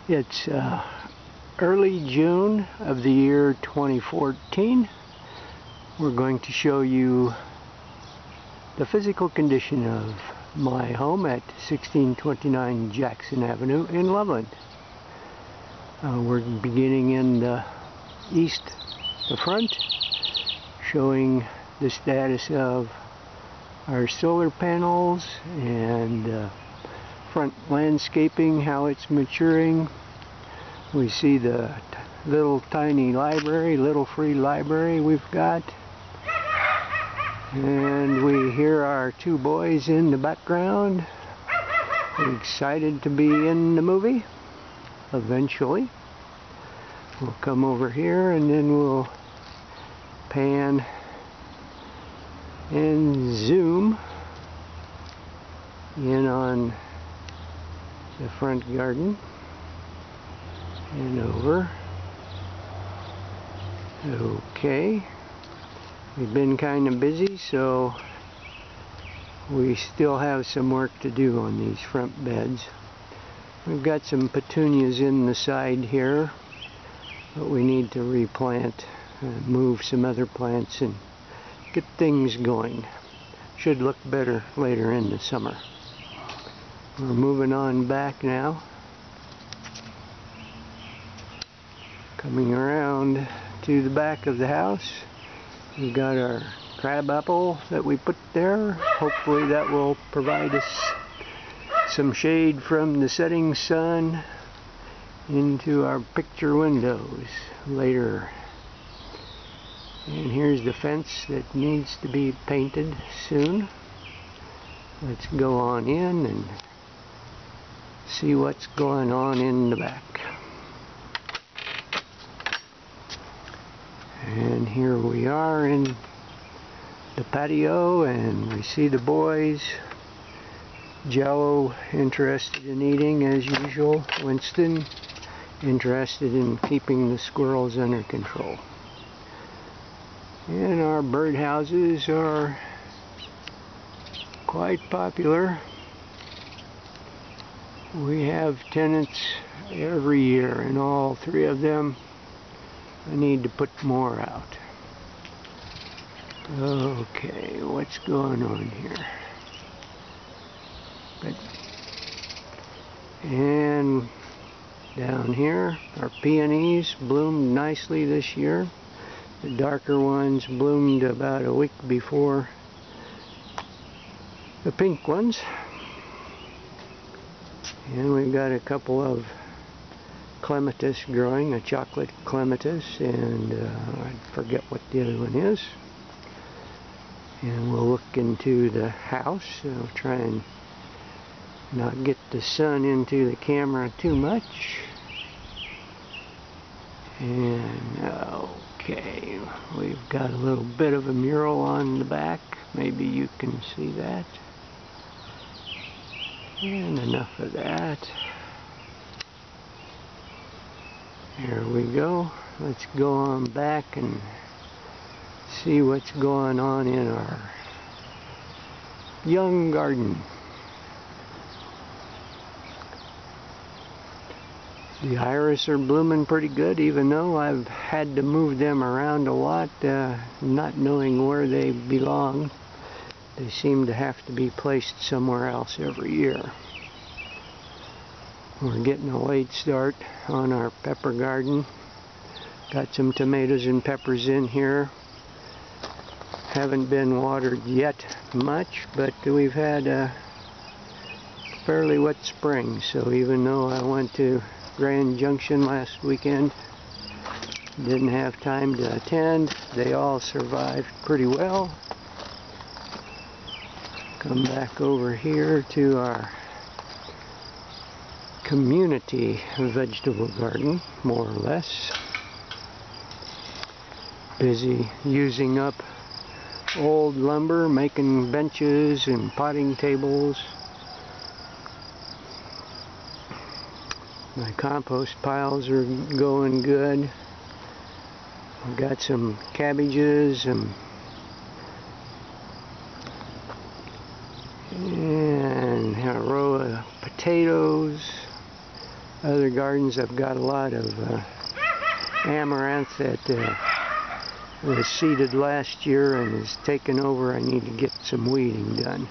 It's early June of the year 2014. We're going to show you the physical condition of my home at 1629 Jackson Avenue in Loveland. We're beginning in the east, the front, showing the status of our solar panels and front landscaping, how it's maturing. We see the little tiny library, little free library we've got. And we hear our two boys in the background. We're excited to be in the movie. Eventually. We'll come over here and then we'll pan and zoom in on the front garden and over. Okay, we've been kind of busy, so we still have some work to do on these front beds. We've got some petunias in the side here, but we need to replant, move some other plants and get things going. Should look better later in the summer. We're moving on back now. Coming around to the back of the house. We've got our crab apple that we put there. Hopefully that will provide us some shade from the setting sun into our picture windows later. And here's the fence that needs to be painted soon. Let's go on in and see what's going on in the back. And here we are in the patio, and we see the boys. Jello interested in eating as usual. Winston interested in keeping the squirrels under control. And our birdhouses are quite popular. We have tenants every year, and all three of them I need to put more out. Okay, what's going on here? Good. And down here, our peonies bloomed nicely this year. The darker ones bloomed about a week before the pink ones. And we've got a couple of clematis growing, a chocolate clematis, and I forget what the other one is. And we'll look into the house. I'll try and not get the sun into the camera too much. And okay, we've got a little bit of a mural on the back. Maybe you can see that. And enough of that. Here we go. Let's go on back and see what's going on in our young garden. The iris are blooming pretty good, even though I've had to move them around a lot, not knowing where they belong. They seem to have to be placed somewhere else every year. We're getting a late start on our pepper garden. Got some tomatoes and peppers in here. Haven't been watered yet much, but we've had a fairly wet spring, so even though I went to Grand Junction last weekend, didn't have time to attend, they all survived pretty well. Come back over here to our community vegetable garden, more or less. Busy using up old lumber, making benches and potting tables. My compost piles are going good. I've got some cabbages and a row of potatoes, Other gardens, I've got a lot of amaranth that was seeded last year and is taken over. I need to get some weeding done.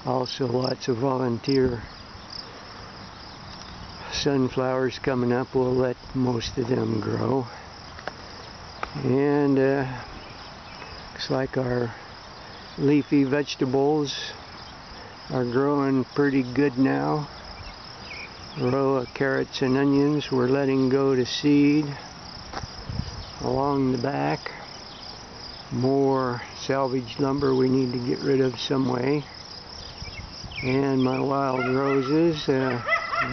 Also lots of volunteer sunflowers coming up. We'll let most of them grow. And looks like our leafy vegetables are growing pretty good now. A row of carrots and onions we're letting go to seed along the back. More salvage lumber we need to get rid of some way. And my wild roses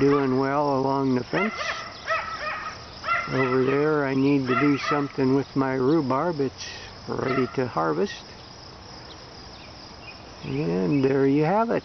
doing well along the fence. Over there I need to do something with my rhubarb. It's ready to harvest. And there you have it.